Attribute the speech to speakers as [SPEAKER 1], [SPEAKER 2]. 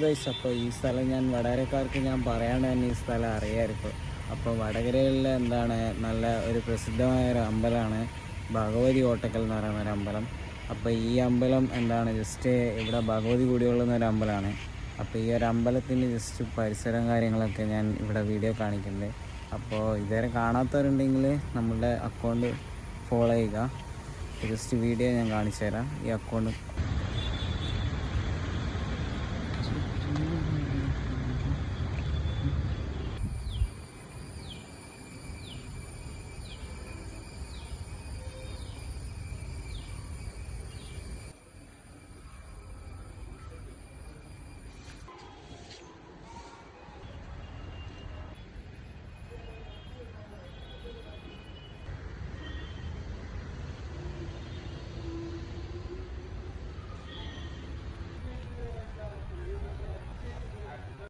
[SPEAKER 1] Guys, അപ്പോൾ ഈ സ്ഥലം ഞാൻ വടകരക്കാർക്ക് ഞാൻ പറയാണ്ട് തന്നെ ഈ സ്ഥലം അറിയാമായിരിക്കും. അപ്പോൾ വടകരയിലെ നല്ല ഒരു പ്രസിദ്ധമായ ഒരു അമ്പലമാണ് ഭഗവതി കോട്ടക്കൽ എന്ന് പറയുന്ന ഒരു അമ്പലം. അപ്പോൾ ഈ അമ്പലം ജസ്റ്റ് ഇവിടെ ഭഗവതി കൂടിയുള്ളുന്ന ഒരു അമ്പലമാണ്. അപ്പോൾ ഈ ഒരു അമ്പലത്തിൻ്റെ ജസ്റ്റ് പരിസരം കാര്യങ്ങളൊക്കെ ഞാൻ ഇവിടെ വീഡിയോ കാണിക്കുന്നുണ്ട്. അപ്പോൾ ഇതുവരെ കാണാത്തവരുണ്ടെങ്കിൽ നമ്മളുടെ അക്കൗണ്ട് ഫോളോ ചെയ്യുക. ജസ്റ്റ് വീഡിയോ ഞാൻ കാണിച്ചു തരാം. ഈ അക്കൗണ്ട്